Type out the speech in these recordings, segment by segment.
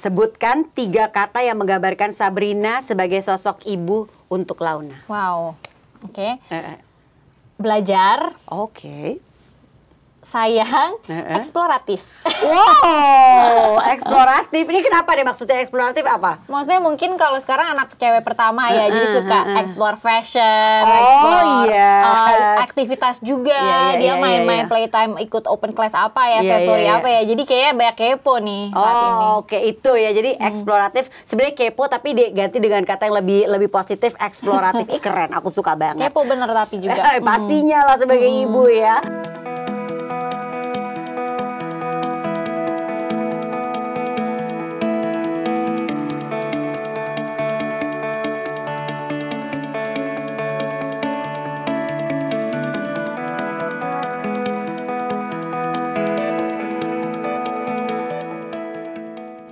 Sebutkan 3 kata yang menggambarkan Sabrina sebagai sosok ibu untuk Launa. Wow, oke. Belajar. Oke. Sayang, eksploratif. Wow, eksploratif. Ini kenapa deh maksudnya eksploratif apa? Maksudnya mungkin kalau sekarang anak cewek pertama ya, jadi suka explore fashion, aktivitas juga. Dia main-main playtime, ikut open class apa ya, sensori apa ya. Jadi kayaknya banyak kepo nih saat ini. Oke, itu ya. Jadi eksploratif. Sebenarnya kepo tapi diganti dengan kata yang lebih positif, eksploratif. Keren, aku suka banget. Kepo bener tapi juga. Pastinya lah sebagai ibu ya.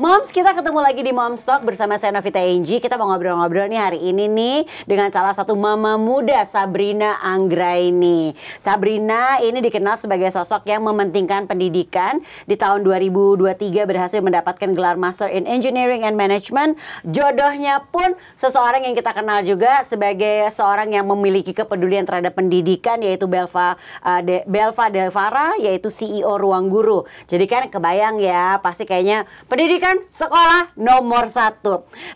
Moms, kita ketemu lagi di Moms Talk bersama saya Novita Enji. Kita mau ngobrol-ngobrol nih hari ini nih dengan salah satu mama muda, Sabrina Anggraini. Sabrina ini dikenal sebagai sosok yang mementingkan pendidikan. Di tahun 2023 berhasil mendapatkan gelar Master in Engineering and Management. Jodohnya pun seseorang yang kita kenal juga sebagai seorang yang memiliki kepedulian terhadap pendidikan, yaitu Belva Delvara, yaitu CEO Ruang Guru. Jadi kan kebayang ya, pasti kayaknya pendidikan sekolah nomor 1.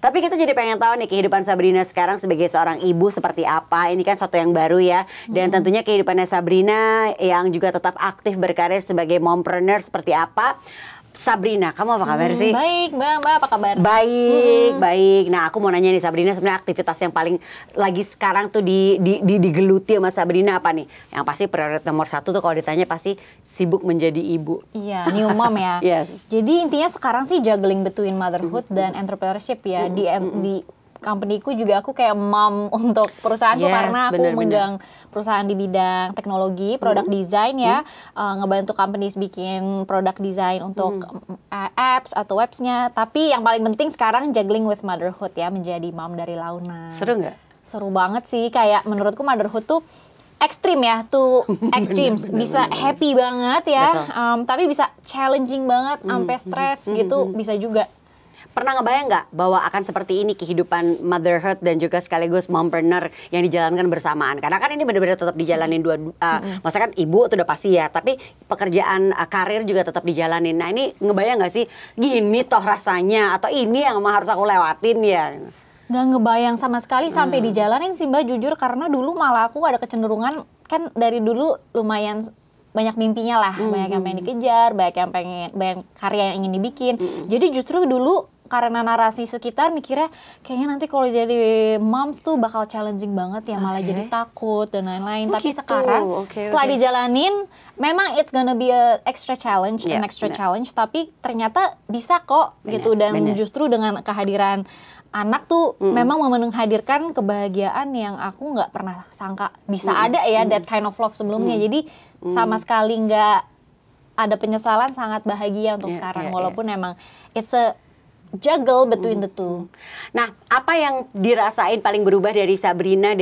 Tapi kita jadi pengen tahu nih kehidupan Sabrina sekarang sebagai seorang ibu seperti apa. Ini kan satu yang baru ya. Dan tentunya kehidupannya Sabrina yang juga tetap aktif berkarir sebagai mompreneur seperti apa. Sabrina, kamu apa kabar sih? Baik, Mbak apa kabar? Baik, baik. Nah, aku mau nanya nih Sabrina, sebenarnya aktivitas yang paling lagi sekarang tuh digeluti sama Sabrina apa nih? Yang pasti prioritas nomor 1 tuh kalau ditanya pasti sibuk menjadi ibu. Iya, new mom ya. Yes. Jadi intinya sekarang sih juggling between motherhood dan entrepreneurship ya. Di company-ku juga aku kayak mom untuk perusahaanku karena aku megang perusahaan di bidang teknologi, product design ya, ngebantu companies bikin product design untuk apps atau websnya. Tapi yang paling penting sekarang juggling with motherhood ya, menjadi mom dari Launa. Seru nggak? Seru banget sih, kayak menurutku motherhood tuh ekstrim ya, tuh extremes. Bisa happy banget ya, tapi bisa challenging banget, sampai stres gitu, bisa juga. Pernah ngebayang nggak bahwa akan seperti ini kehidupan motherhood dan juga sekaligus mompreneur yang dijalankan bersamaan? Karena kan ini benar-benar tetap dijalanin maksudnya kan ibu itu udah pasti ya, tapi pekerjaan karir juga tetap dijalanin. Nah ini ngebayang nggak sih gini toh rasanya, atau ini yang emang harus aku lewatin ya? Nggak ngebayang sama sekali sampai dijalanin sih Mbak, jujur, karena dulu malah aku ada kecenderungan, kan dari dulu lumayan banyak mimpinya lah, banyak yang pengen dikejar, banyak karya yang ingin dibikin. Jadi justru dulu karena narasi sekitar mikirnya kayaknya nanti kalau jadi moms tuh bakal challenging banget ya, malah jadi takut dan lain-lain. Tapi gitu. Sekarang setelah dijalanin, memang it's gonna be a extra challenge, challenge, tapi ternyata bisa kok gitu. Dan justru dengan kehadiran anak tuh memang menghadirkan kebahagiaan yang aku nggak pernah sangka bisa ada ya, that kind of love sebelumnya. Jadi sama sekali nggak ada penyesalan, sangat bahagia untuk sekarang, walaupun emang it's a juggle between the two. Nah, apa yang dirasain paling berubah dari Sabrina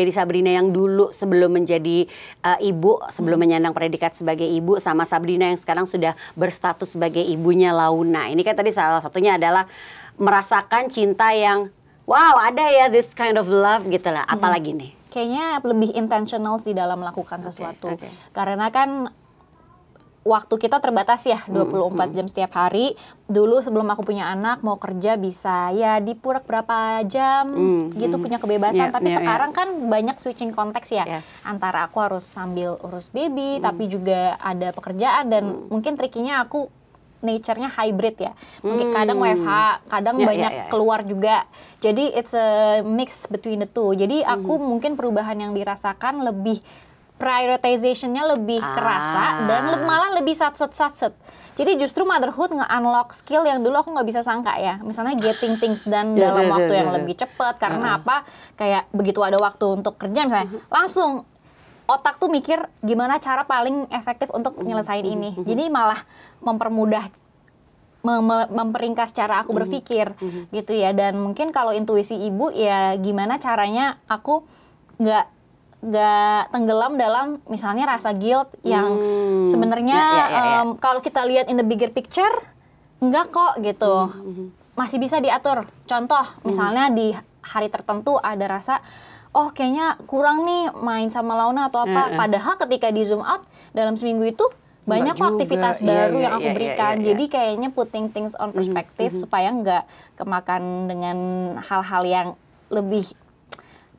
yang dulu sebelum menjadi ibu, sebelum menyandang predikat sebagai ibu, sama Sabrina yang sekarang sudah berstatus sebagai ibunya Launa? Ini kan tadi salah satunya adalah merasakan cinta yang wow, ada ya this kind of love gitu lah. Apalagi nih? Kayaknya lebih intentional sih dalam melakukan sesuatu. Karena kan waktu kita terbatas ya, 24 jam setiap hari. Dulu sebelum aku punya anak, mau kerja bisa ya di berapa jam gitu, punya kebebasan. Tapi sekarang kan banyak switching konteks ya. Antara aku harus sambil urus baby, tapi juga ada pekerjaan. Dan mungkin trikinya aku nature-nya hybrid ya. Mungkin kadang WFH, kadang banyak keluar juga. Jadi it's a mix between the two. Jadi aku mungkin perubahan yang dirasakan lebih prioritization-nya lebih kerasa dan malah lebih satset. Jadi justru motherhood nge-unlock skill yang dulu aku nggak bisa sangka ya. Misalnya getting things done dalam waktu yang lebih cepat. Karena apa? Kayak begitu ada waktu untuk kerja misalnya, langsung otak tuh mikir gimana cara paling efektif untuk nyelesain ini. Jadi malah mempermudah, memperingkas cara aku berpikir gitu ya. Dan mungkin kalau intuisi ibu ya gimana caranya aku nggak tenggelam dalam misalnya rasa guilt yang sebenarnya kalau kita lihat in the bigger picture enggak kok gitu. masih bisa diatur. Contoh, misalnya di hari tertentu ada rasa, oh kayaknya kurang nih main sama Launa atau apa. Padahal ketika di zoom out dalam seminggu itu banyak kok aktivitas baru yang aku berikan. Jadi kayaknya putting things on perspective supaya nggak kemakan dengan hal-hal yang lebih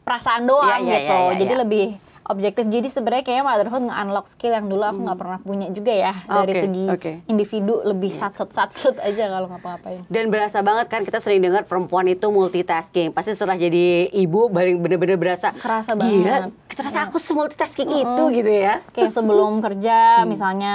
perasaan doang gitu. Jadi lebih objektif. Jadi sebenarnya kayaknya motherhood nge-unlock skill yang dulu aku nggak pernah punya juga ya. Dari segi individu lebih satset aja kalau ngapa-ngapain. Dan berasa banget kan kita sering dengar perempuan itu multitasking. Pasti setelah jadi ibu bener-bener berasa kerasa gila, banget. ternyata aku multitasking itu gitu ya. Kayak sebelum kerja misalnya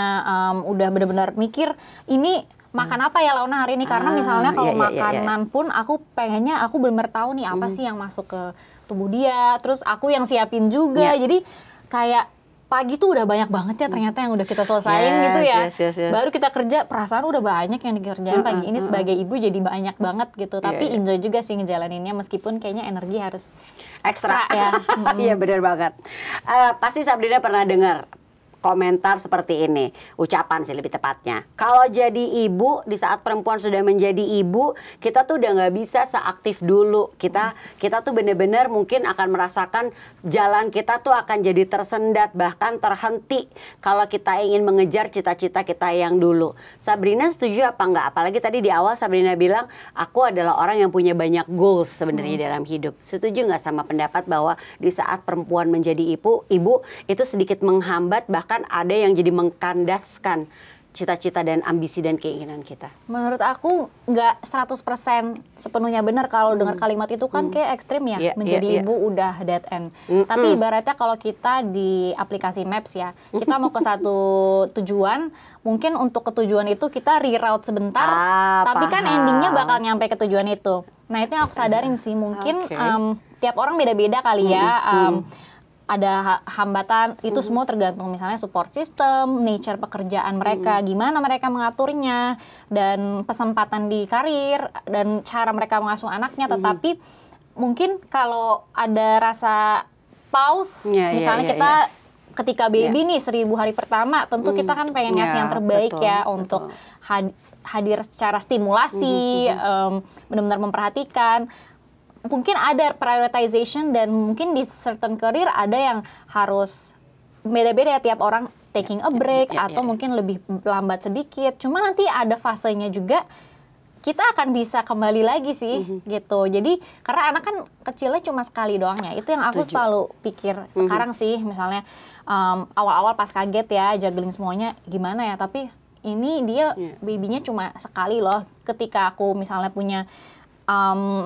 udah bener-bener mikir ini makan apa ya Launa hari ini, karena misalnya kalau makanan pun aku pengennya aku bener-bener tahu nih apa sih yang masuk ke tubuh dia, terus aku yang siapin juga. Jadi kayak pagi tuh udah banyak banget ya ternyata yang udah kita selesain gitu ya. Baru kita kerja perasaan udah banyak yang dikerjain pagi ini sebagai ibu jadi banyak banget gitu. Tapi enjoy juga sih ngejalaninnya meskipun kayaknya energi harus ekstra ya. Iya benar banget. Pasti Sabrina pernah dengar komentar seperti ini, ucapan sih lebih tepatnya. Kalau jadi ibu, di saat perempuan sudah menjadi ibu, kita tuh udah nggak bisa seaktif dulu. Kita tuh bener-bener mungkin akan merasakan jalan kita tuh akan jadi tersendat, bahkan terhenti kalau kita ingin mengejar cita-cita kita yang dulu. Sabrina setuju apa enggak? Apalagi tadi di awal Sabrina bilang, aku adalah orang yang punya banyak goals sebenarnya dalam hidup. Setuju nggak sama pendapat bahwa di saat perempuan menjadi ibu itu sedikit menghambat, bahkan ada yang jadi mengkandaskan cita-cita dan ambisi dan keinginan kita? Menurut aku nggak 100% sepenuhnya benar. Kalau dengar kalimat itu kan kayak ekstrim ya, menjadi ibu udah dead end. Tapi ibaratnya kalau kita di aplikasi Maps ya, kita mau ke satu tujuan, mungkin untuk ketujuan itu kita reroute sebentar, tapi kan endingnya bakal nyampe ke tujuan itu. Nah itu yang aku sadarin sih, mungkin tiap orang beda-beda kali ya. Ada hambatan, itu semua tergantung misalnya support system, nature pekerjaan mereka, gimana mereka mengaturnya, dan kesempatan di karir, dan cara mereka mengasuh anaknya. Tetapi mungkin kalau ada rasa pause, misalnya kita ketika baby nih 1000 hari pertama, tentu kita kan pengen ngasih yang terbaik untuk hadir secara stimulasi, benar-benar memperhatikan. Mungkin ada prioritization dan mungkin di certain career ada yang harus beda-beda ya tiap orang, taking a break atau mungkin lebih lambat sedikit. Cuma nanti ada fasenya juga kita akan bisa kembali lagi sih gitu. Jadi karena anak kan kecilnya cuma sekali doang ya. Itu yang aku selalu pikir sekarang sih, misalnya awal-awal pas kaget ya juggling semuanya gimana ya, tapi ini dia babynya cuma sekali loh. Ketika aku misalnya punya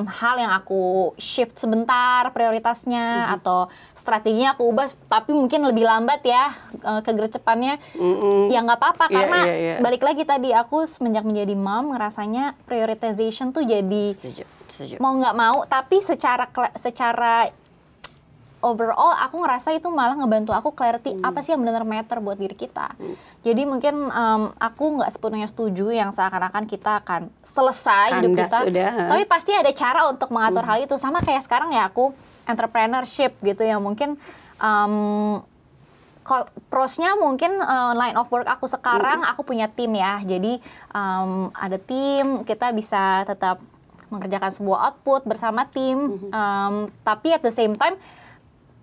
hal yang aku shift sebentar prioritasnya atau strateginya aku ubah tapi mungkin lebih lambat ya kegercepannya, ya nggak apa-apa karena balik lagi tadi aku semenjak menjadi mom ngerasanya prioritization tuh jadi mau nggak mau, tapi secara overall aku ngerasa itu malah ngebantu aku clarity apa sih yang benar matter buat diri kita. Jadi mungkin aku nggak sepenuhnya setuju yang seakan-akan kita akan selesai hidup kita. Tapi pasti ada cara untuk mengatur hal itu. Sama kayak sekarang ya aku entrepreneurship gitu ya, mungkin prosnya mungkin line of work aku sekarang aku punya tim ya. Jadi ada tim, kita bisa tetap mengerjakan sebuah output bersama tim. Tapi at the same time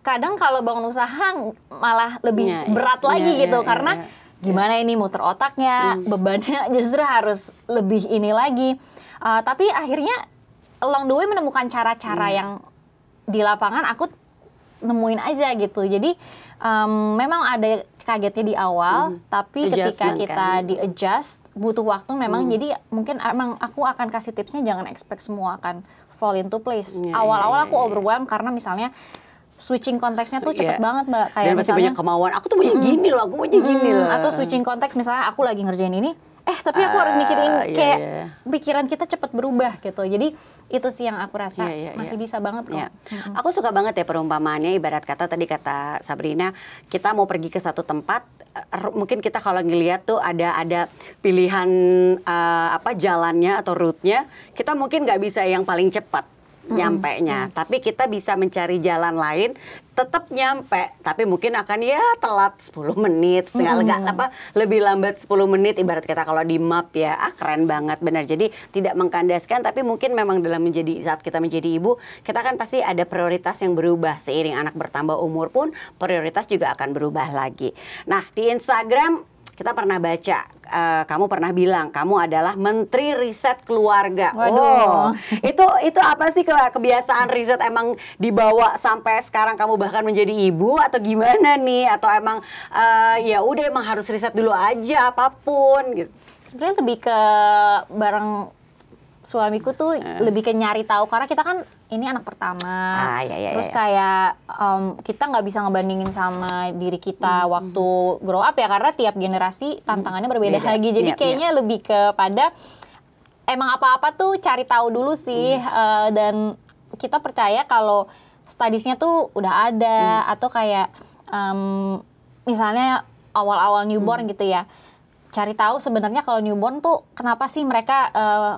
kadang kalau bangun usaha malah lebih berat lagi gitu karena gimana ini muter otaknya, bebannya justru harus lebih ini lagi. Tapi akhirnya along the way menemukan cara-cara yang di lapangan aku nemuin aja gitu. Jadi memang ada kagetnya di awal, tapi ketika kita di-adjust butuh waktu memang. Jadi mungkin emang aku akan kasih tipsnya jangan expect semua akan fall into place. Awal-awal aku overwhelmed karena misalnya switching konteksnya tuh cepet banget Mbak. Kayak dan masih banyak kemauan, aku tuh maunya gini loh, aku maunya gini loh. Atau switching konteks misalnya aku lagi ngerjain ini, tapi aku harus mikirin kayak pikiran kita cepet berubah gitu. Jadi itu sih yang aku rasa masih bisa banget kok. Aku suka banget ya perumpamaannya, ibarat kata tadi kata Sabrina, kita mau pergi ke satu tempat, mungkin kita kalau ngelihat tuh ada pilihan jalannya atau route-nya, kita mungkin nggak bisa yang paling cepat. nyampenya. Tapi kita bisa mencari jalan lain tetap nyampe, tapi mungkin akan ya telat 10 menit, lebih lambat 10 menit ibarat kita kalau di map ya. Keren banget benar. Jadi tidak mengkandaskan, tapi mungkin memang saat kita menjadi ibu, kita kan pasti ada prioritas yang berubah. Seiring anak bertambah umur pun prioritas juga akan berubah lagi. Nah, di Instagram kita pernah baca, kamu pernah bilang kamu adalah Menteri Riset Keluarga. Waduh. Itu apa sih kebiasaan riset, emang dibawa sampai sekarang kamu bahkan menjadi ibu atau gimana nih? Atau emang ya udah emang harus riset dulu aja apapun gitu? Sebenarnya lebih ke bareng suamiku tuh lebih ke nyari tahu, karena kita kan ini anak pertama, terus kayak kita nggak bisa ngebandingin sama diri kita waktu grow up ya, karena tiap generasi tantangannya berbeda lagi. Jadi kayaknya lebih kepada emang apa-apa tuh cari tahu dulu sih, dan kita percaya kalau studiesnya tuh udah ada, atau kayak misalnya awal-awal newborn gitu ya. Cari tahu sebenarnya kalau newborn tuh kenapa sih mereka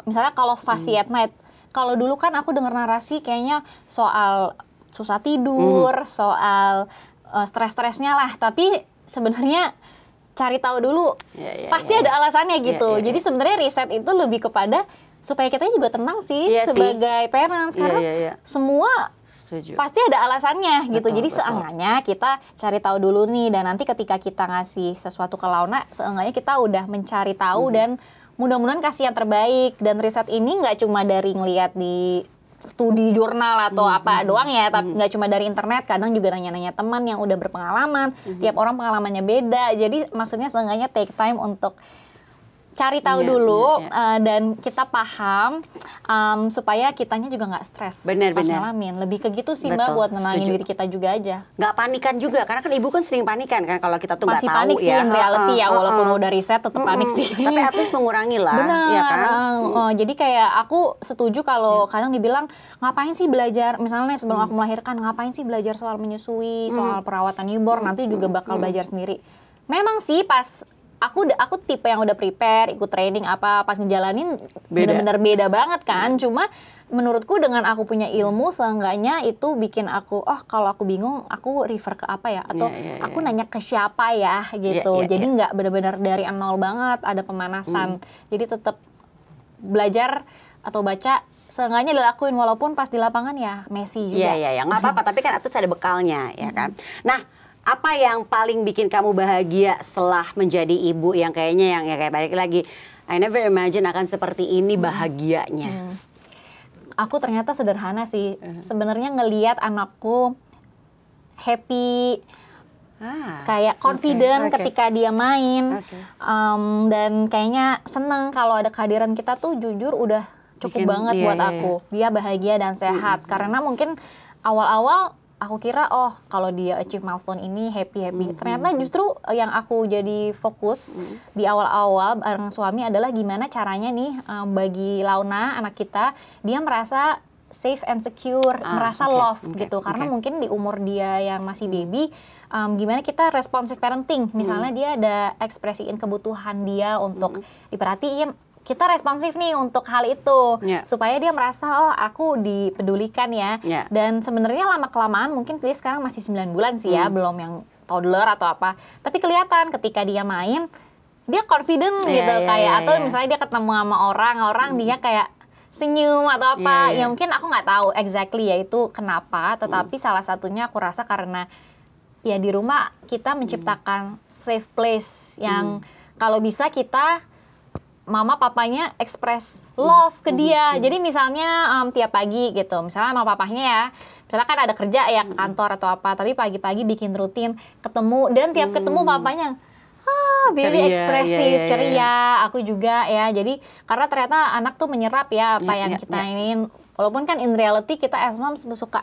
misalnya kalau fussy at night. Kalau dulu kan aku dengar narasi kayaknya soal susah tidur, soal stres-stresnya lah. Tapi sebenarnya cari tahu dulu, pasti ada alasannya gitu. Jadi sebenarnya riset itu lebih kepada supaya kita juga tenang sih sebagai parents, karena semua pasti ada alasannya gitu. Jadi seenggaknya kita cari tahu dulu nih, dan nanti ketika kita ngasih sesuatu ke Launa, seenggaknya kita udah mencari tahu dan mudah-mudahan kasih yang terbaik. Dan riset ini nggak cuma dari ngelihat di studi jurnal atau apa doang ya, tapi nggak cuma dari internet, kadang juga nanya-nanya teman yang udah berpengalaman. Tiap orang pengalamannya beda, jadi maksudnya seenggaknya take time untuk cari tahu dulu dan kita paham supaya kitanya juga nggak stres pas ngalamin. Lebih ke gitu sih Mbak, buat nenangin diri kita juga aja. Nggak panikan juga, karena kan ibu kan sering panikan kan kalau kita tuh nggak tahu. Masih panik sih in reality ya, walaupun udah riset tetap panik sih. Tapi at least mengurangi lah. Bener. Ya kan? Jadi kayak aku setuju kalau kadang dibilang ngapain sih belajar, misalnya sebelum aku melahirkan ngapain sih belajar soal menyusui, soal perawatan newborn, nanti juga bakal belajar sendiri. Memang sih pas aku tipe yang udah prepare, ikut training apa, pas ngejalanin benar-benar beda banget kan. Cuma menurutku dengan aku punya ilmu, seenggaknya itu bikin aku, kalau aku bingung, aku refer ke apa ya, atau aku nanya ke siapa ya gitu. Jadi nggak benar-benar dari nol banget, ada pemanasan. Jadi tetap belajar atau baca, seenggaknya dilakuin, walaupun pas di lapangan ya messy juga. Iya, nggak apa-apa, tapi kan ada bekalnya, ya kan. Nah, apa yang paling bikin kamu bahagia setelah menjadi ibu, yang kayaknya yang kayak balik lagi, I never imagine akan seperti ini bahagianya? Aku ternyata sederhana sih. Sebenarnya ngelihat anakku happy, kayak confident ketika dia main, dan kayaknya seneng kalau ada kehadiran kita tuh, jujur udah cukup banget buat aku. Dia bahagia dan sehat, karena mungkin awal-awal aku kira kalau dia achieve milestone ini happy. Ternyata justru yang aku jadi fokus di awal-awal bareng suami adalah gimana caranya nih bagi Launa, anak kita, dia merasa safe and secure, merasa love gitu. Karena mungkin di umur dia yang masih baby, gimana kita responsive parenting, misalnya dia ada ekspresiin kebutuhan dia untuk diperhatiin, kita responsif nih untuk hal itu, supaya dia merasa aku dipedulikan ya. Dan sebenarnya lama-kelamaan, mungkin dia sekarang masih 9 bulan sih ya, belum yang toddler atau apa. Tapi kelihatan ketika dia main, dia confident gitu, kayak atau misalnya dia ketemu sama orang dia kayak senyum atau apa. Ya mungkin aku nggak tahu exactly ya itu kenapa, tetapi salah satunya aku rasa karena ya di rumah kita menciptakan safe place yang kalau bisa kita mama papanya express love ke dia. Jadi misalnya tiap pagi gitu, misalnya mama papanya ya, misalnya kan ada kerja ya ke kantor atau apa, tapi pagi-pagi bikin rutin ketemu, dan tiap ketemu papanya very ekspresif, ceria, aku juga ya. Jadi karena ternyata anak tuh menyerap ya apa yang kita ingin, walaupun kan in reality kita as moms suka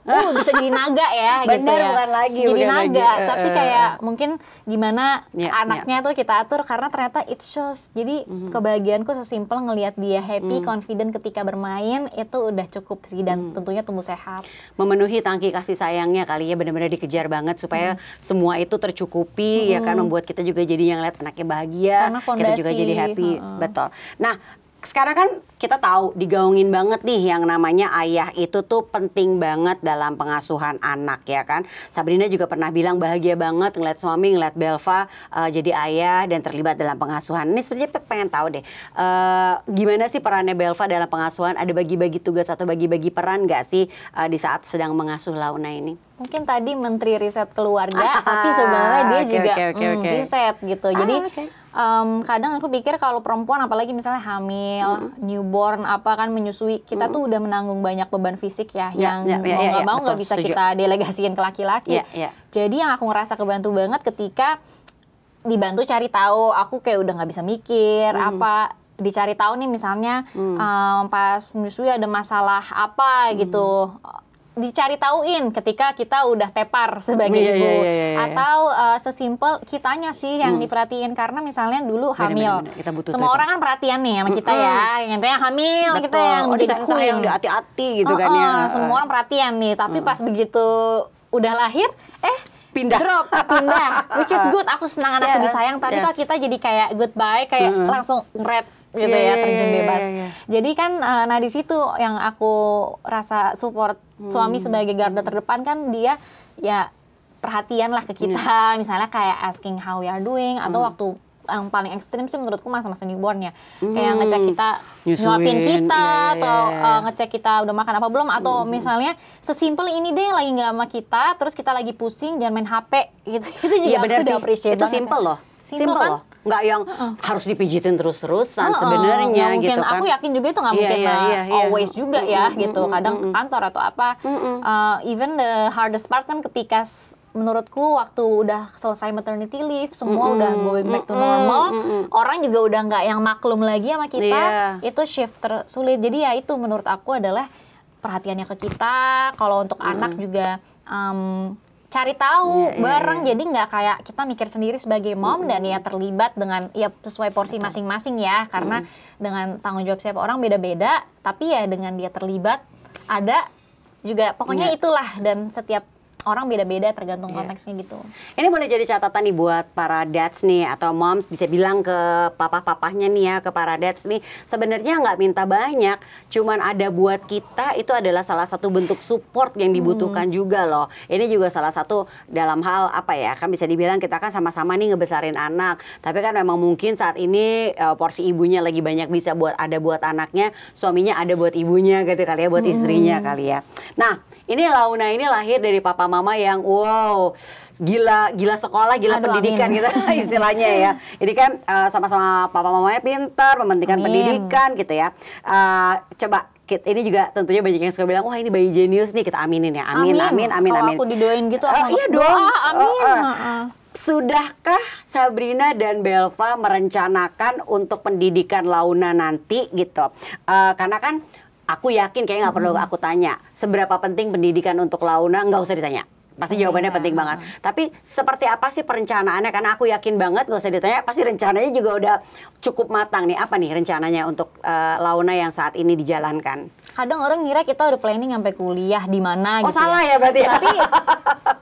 bisa jadi naga ya gitu ya. Bukan lagi, jadi bukan naga, lagi. tapi kayak mungkin gimana anaknya tuh kita atur, karena ternyata it shows. Jadi kebahagiaanku sesimpel ngelihat dia happy, confident ketika bermain, itu udah cukup sih, dan tentunya tumbuh sehat. Memenuhi tangki kasih sayangnya kali ya, benar-benar dikejar banget supaya semua itu tercukupi ya kan, membuat kita juga jadi yang lihat anaknya bahagia, kita juga jadi happy. Betul. Nah, sekarang kan kita tahu digaungin banget nih yang namanya ayah itu tuh penting banget dalam pengasuhan anak ya kan. Sabrina juga pernah bilang bahagia banget ngeliat suami, ngeliat Belva jadi ayah dan terlibat dalam pengasuhan. Ini sebenarnya pengen tahu deh, gimana sih perannya Belva dalam pengasuhan? Ada bagi-bagi tugas atau bagi-bagi peran nggak sih di saat sedang mengasuh Launa ini? Mungkin tadi Menteri Riset Keluarga, tapi sebenarnya dia juga riset gitu. Jadi kadang aku pikir kalau perempuan apalagi misalnya hamil, newborn apa kan menyusui, kita tuh udah menanggung banyak beban fisik ya, yang mau nggak bisa setuju. kita delegasiin ke laki-laki. Jadi yang aku ngerasa kebantu banget ketika dibantu cari tahu, aku kayak udah nggak bisa mikir apa. Dicari tahu nih misalnya pas menyusui ada masalah apa gitu. Dicari tauin ketika kita udah tepar sebagai ibu. Atau sesimpel kitanya sih yang diperhatiin, karena misalnya dulu hamil. Kita butuh semua orang kan perhatian nih sama kita ya, yang hamil. Betul. Kita yang jadi yang hati-hati gitu kan ya. Semua orang perhatian nih, tapi pas begitu udah lahir pindah, which is good. Aku senang anakku disayang, tapi kalau kita jadi kayak goodbye, kayak langsung red gitu terjun bebas. Jadi kan nah di situ yang aku rasa support suami sebagai garda terdepan, kan dia ya perhatian lah ke kita, misalnya kayak asking how we are doing, atau waktu yang paling ekstrim sih menurutku masa-masa newborn ya, kayak ngecek kita, nyuapin kita, atau ngecek kita udah makan apa belum, atau misalnya sesimpel ini deh lagi nggak sama kita, terus kita lagi pusing jangan main HP gitu. Itu juga aku udah appreciate itu banget. Simple loh, simple kan? loh. Nggak yang harus dipijitin terus-terusan sebenarnya gitu kan. Aku yakin juga itu nggak mungkin always juga ya gitu. Kadang ke kantor atau apa. Even the hardest part kan ketika menurutku waktu udah selesai maternity leave, semua udah going back to normal, orang juga udah nggak yang maklum lagi sama kita. Itu shift tersulit. Jadi ya itu menurut aku adalah perhatiannya ke kita. Kalau untuk anak juga cari tahu bareng, jadi nggak kayak kita mikir sendiri sebagai mom dan ya terlibat dengan ya sesuai porsi masing-masing ya, karena dengan tanggung jawab siapa orang beda-beda, tapi ya dengan dia terlibat ada juga, pokoknya itulah, dan setiap orang beda-beda tergantung konteksnya gitu. Ini boleh jadi catatan nih buat para dads nih atau moms, bisa bilang ke papa-papahnya nih ya, ke para dads nih, sebenarnya nggak minta banyak, cuman ada buat kita itu adalah salah satu bentuk support yang dibutuhkan juga loh. Ini juga salah satu dalam hal apa ya, kan bisa dibilang kita kan sama-sama nih ngebesarin anak, tapi kan memang mungkin saat ini porsi ibunya lagi banyak bisa ada buat anaknya, suaminya ada buat ibunya gitu kali ya, buat istrinya kali ya. Nah, ini Launa ini lahir dari papa mama yang wow, gila sekolah, gila pendidikan gitu istilahnya ya. Ini kan sama-sama papa mamanya pintar, mementingkan pendidikan gitu ya. Coba ini juga tentunya banyak yang suka bilang, wah ini bayi jenius nih, kita aminin ya. Amin. Kalau aku didoain gitu, iya dong. Amin. Sudahkah Sabrina dan Belva merencanakan untuk pendidikan Launa nanti gitu? Karena kan aku yakin kayak nggak perlu aku tanya seberapa penting pendidikan untuk Launa, nggak usah ditanya. Pasti jawabannya penting banget. Tapi seperti apa sih perencanaannya? Karena aku yakin banget nggak usah ditanya, pasti rencananya juga udah cukup matang nih. Apa nih rencananya untuk Launa yang saat ini dijalankan? Kadang orang ngira kita udah planning sampai kuliah di mana gitu. Oh salah ya berarti ya? Tapi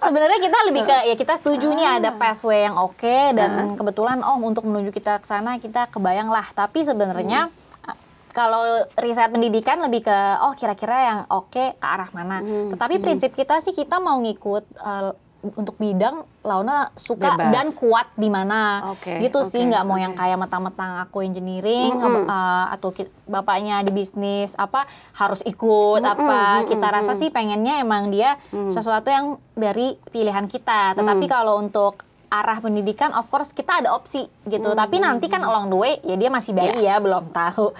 sebenarnya kita lebih ke ya kita setuju nih ada pathway yang oke, dan kebetulan untuk menuju kita ke sana kita kebayang lah. Tapi sebenarnya kalau riset pendidikan lebih ke kira-kira yang oke ke arah mana. Tetapi prinsip kita sih kita mau ngikut untuk bidang Launa suka bebas dan kuat di mana. Gitu sih, nggak mau yang kayak mentang-mentang aku engineering atau bapaknya di bisnis apa harus ikut apa. Kita rasa sih pengennya emang dia sesuatu yang dari pilihan kita. Tetapi kalau untuk arah pendidikan, of course kita ada opsi gitu. Tapi nanti kan along the way, ya dia masih bayi ya, belum tahu.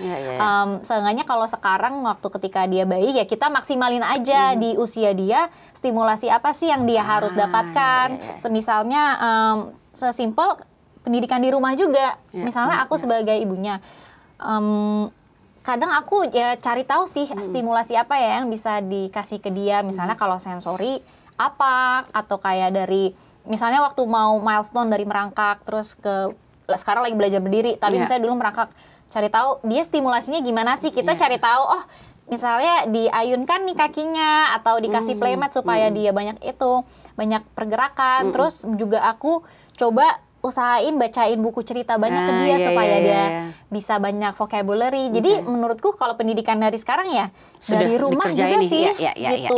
Seenggaknya kalau sekarang waktu ketika dia bayi, ya kita maksimalin aja di usia dia, stimulasi apa sih yang dia harus dapatkan. Semisalnya sesimpel pendidikan di rumah juga. Misalnya aku sebagai ibunya, kadang aku ya cari tahu sih stimulasi apa ya yang bisa dikasih ke dia. Misalnya kalau sensori apa, atau kayak dari misalnya waktu mau milestone dari merangkak terus ke sekarang lagi belajar berdiri, tapi misalnya dulu merangkak, cari tahu dia stimulasinya gimana sih, kita cari tahu. Misalnya diayunkan nih kakinya atau dikasih playmat supaya dia banyak pergerakan. Terus juga aku coba usahain bacain buku cerita banyak ke dia supaya dia bisa banyak vocabulary. Jadi menurutku kalau pendidikan dari sekarang ya Sudah dari rumah juga nih. sih Iya,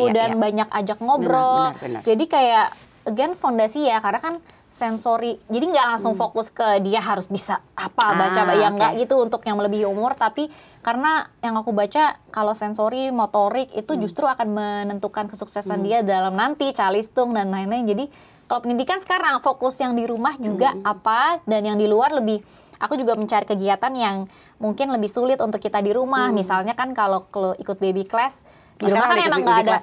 dan banyak ajak ngobrol. Benar. Jadi kayak again fondasi ya, karena kan sensori. Jadi nggak langsung fokus ke dia harus bisa baca yang nggak gitu untuk yang melebihi umur, tapi karena yang aku baca kalau sensori motorik itu justru akan menentukan kesuksesan dia dalam nanti calistung dan lain-lain. Jadi kalau pendidikan sekarang fokus yang di rumah juga dan yang di luar lebih, aku juga mencari kegiatan yang mungkin lebih sulit untuk kita di rumah. Misalnya kan kalau ikut baby class di rumah kan emang nggak ada,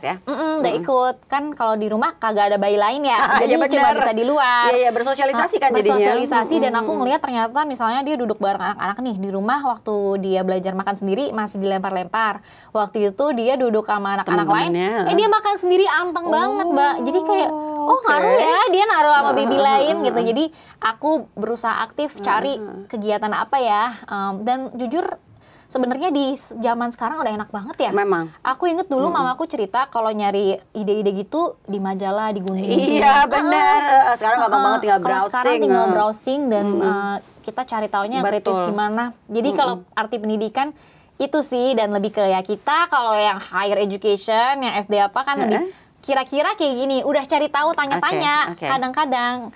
nggak ikut kan. Kalau di rumah kagak ada bayi lain ya, jadi cuma bisa di luar. Iya, bersosialisasi kan jadinya. Bersosialisasi dan aku ngelihat ternyata misalnya dia duduk bareng anak-anak nih di rumah, waktu dia belajar makan sendiri masih dilempar-lempar. Waktu itu dia duduk sama anak-anak lain, dia makan sendiri anteng banget, Mbak. Jadi kayak ngaruh ya, dia naruh sama baby lain gitu. Jadi aku berusaha aktif cari kegiatan apa ya, dan jujur sebenarnya di zaman sekarang udah enak banget ya. Memang. Aku inget dulu mamaku cerita kalau nyari ide-ide gitu di majalah, di gunting. Iya benar. Sekarang gampang banget tinggal browsing. Sekarang tinggal browsing dan kita cari taunya yang kritis gimana. Jadi kalau arti pendidikan itu sih, dan lebih ke ya kita kalau yang higher education, yang SD apa kan lebih kira-kira kayak gini. Udah cari tahu, tanya-tanya kadang-kadang.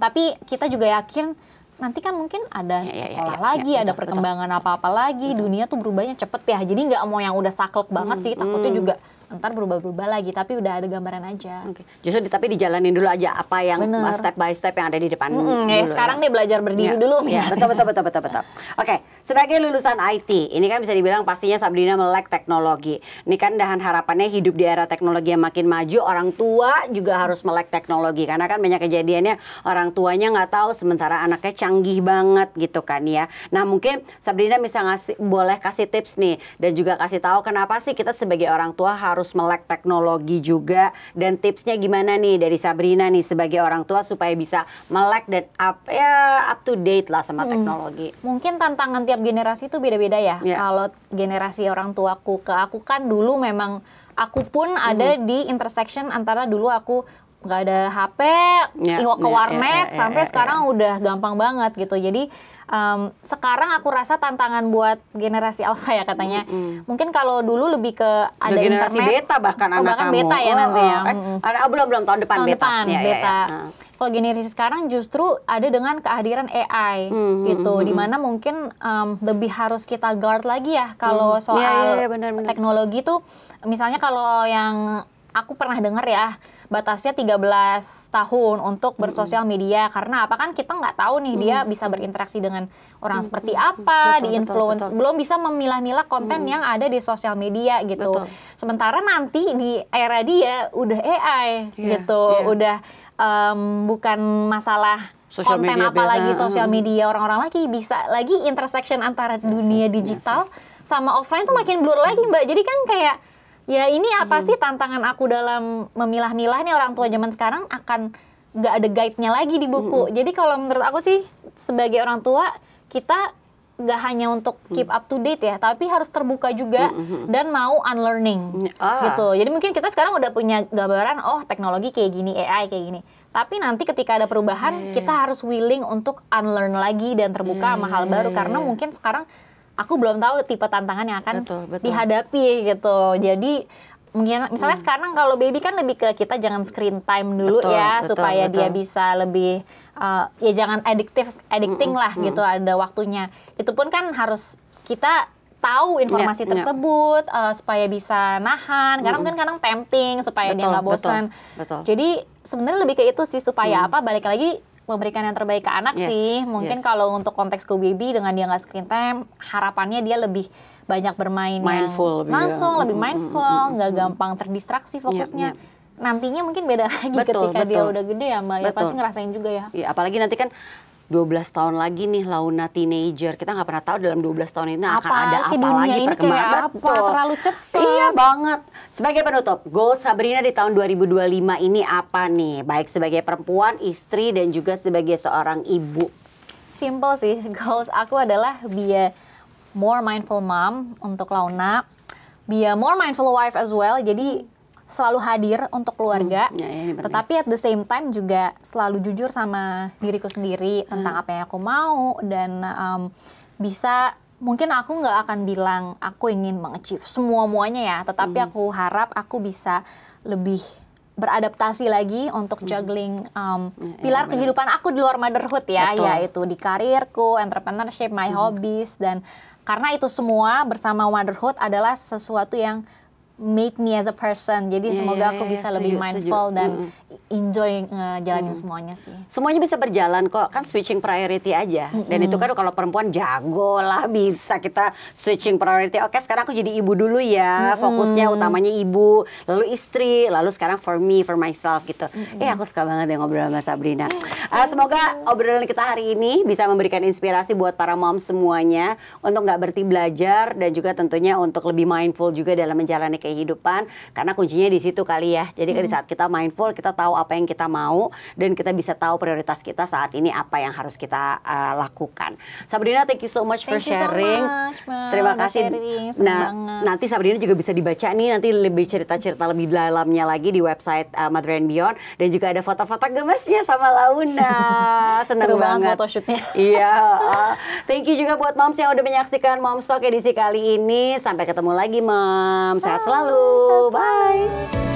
Tapi kita juga yakin nanti kan mungkin ada sekolah lagi, ada perkembangan apa-apa lagi. Dunia tuh berubahnya cepet ya. Jadi nggak mau yang udah saklek banget sih. Takutnya juga ntar berubah-berubah lagi. Tapi udah ada gambaran aja. Justru tapi dijalanin dulu aja apa yang step by step yang ada di depan dulu. Sekarang dia belajar berdiri dulu. Ya, betul. Oke, sebagai lulusan IT, ini kan bisa dibilang pastinya Sabrina melek teknologi. Ini kan dengan harapannya hidup di era teknologi yang makin maju, orang tua juga harus melek teknologi. Karena kan banyak kejadiannya orang tuanya nggak tahu, sementara anaknya canggih banget gitu kan ya. Nah mungkin Sabrina bisa boleh kasih tips nih, dan juga kasih tahu kenapa sih kita sebagai orang tua harus melek teknologi juga, dan tipsnya gimana nih dari Sabrina nih sebagai orang tua supaya bisa melek dan up to date lah sama teknologi. Mungkin tantangan tiap generasi itu beda-beda ya. Kalau generasi orang tuaku ke aku kan dulu memang aku pun ada di intersection antara dulu aku nggak ada HP, ke warnet, sampai sekarang udah gampang banget gitu. Jadi sekarang aku rasa tantangan buat generasi alpha ya katanya. Mungkin kalau dulu lebih ke ada generasi internet, beta bahkan anak bahkan kamu. beta ya nanti ya. Belum tahun depan beta. Beta. Kalau generasi sekarang justru ada dengan kehadiran AI gitu, dimana mungkin lebih harus kita guard lagi ya kalau soal benar. teknologi tuh. Misalnya kalau yang aku pernah dengar ya, batasnya 13 tahun untuk bersosial media. Karena apa kan kita nggak tahu nih dia bisa berinteraksi dengan orang seperti apa, di-influence. Belum bisa memilah-milah konten yang ada di sosial media gitu. Sementara nanti di era dia udah AI gitu. Udah bukan masalah social konten apalagi sosial media, orang-orang lagi bisa lagi intersection antara dunia digital sama offline tuh makin blur lagi, Mbak. Jadi kan kayak ya ini pasti tantangan aku dalam memilah-milah nih, orang tua zaman sekarang akan nggak ada guide-nya lagi di buku. Jadi kalau menurut aku sih sebagai orang tua kita nggak hanya untuk keep up to date ya, tapi harus terbuka juga dan mau unlearning gitu. Jadi mungkin kita sekarang udah punya gambaran, teknologi kayak gini, AI kayak gini. Tapi nanti ketika ada perubahan kita harus willing untuk unlearn lagi dan terbuka sama hal baru, karena mungkin sekarang aku belum tahu tipe tantangan yang akan dihadapi gitu. Jadi misalnya sekarang kalau baby kan lebih ke kita jangan screen time dulu supaya dia bisa lebih ya jangan addicting lah gitu, ada waktunya. Itu pun kan harus kita tahu informasi tersebut supaya bisa nahan, karena mungkin kadang tempting supaya dia nggak bosan. Jadi sebenarnya lebih ke itu sih, supaya balik lagi memberikan yang terbaik ke anak sih. Mungkin kalau untuk konteks ke baby dengan dia nggak screen time, harapannya dia lebih banyak bermain mindful, lebih mindful, nggak gampang terdistraksi fokusnya. Nantinya mungkin beda lagi ketika dia udah gede ya, Mbak. Ya pasti ngerasain juga ya. Apalagi nanti kan 12 tahun lagi nih Launa teenager. Kita nggak pernah tahu dalam 12 tahun ini akan ada apa lagi perkembangan. Terlalu cepat. Iya banget. Sebagai penutup, goals Sabrina di tahun 2025 ini apa nih? Baik sebagai perempuan, istri, dan juga sebagai seorang ibu. Simple sih. Goals aku adalah be a more mindful mom untuk Launa. Be a more mindful wife as well. Jadi selalu hadir untuk keluarga, ini penting. tetapi at the same time juga selalu jujur sama diriku sendiri tentang apa yang aku mau, dan bisa, mungkin aku nggak akan bilang aku ingin mengachieve semua-muanya ya, tetapi aku harap aku bisa lebih beradaptasi lagi untuk juggling pilar kehidupan aku di luar motherhood ya, Betul. yaitu di karirku, entrepreneurship, my hobbies, dan karena itu semua bersama motherhood adalah sesuatu yang made me as a person. Jadi semoga aku bisa lebih mindful dan enjoy ngejalanin semuanya sih. Semuanya bisa berjalan kok, kan switching priority aja. Dan itu kan kalau perempuan jago lah, bisa kita switching priority. Oke, sekarang aku jadi ibu dulu ya, fokusnya utamanya ibu, lalu istri, lalu sekarang for me, for myself gitu. Aku suka banget ya ngobrol sama Sabrina. Semoga obrolan kita hari ini bisa memberikan inspirasi buat para mom semuanya untuk nggak berhenti belajar, dan juga tentunya untuk lebih mindful juga dalam menjalani kehidupan, karena kuncinya di situ kali ya. Jadi di saat kita mindful, kita tahu apa yang kita mau, dan kita bisa tahu prioritas kita saat ini apa yang harus kita lakukan. Sabrina, thank you so much for sharing. Terima kasih. Nah, nanti Sabrina juga bisa dibaca nih, nanti lebih cerita-cerita lebih dalamnya lagi di website Mother and Beyond, dan juga ada foto-foto gemesnya sama Launa. Seneng Seru banget photoshootnya. Iya. Thank you juga buat moms yang udah menyaksikan Momstock edisi kali ini. Sampai ketemu lagi, Mom. Sehat selalu. Bye.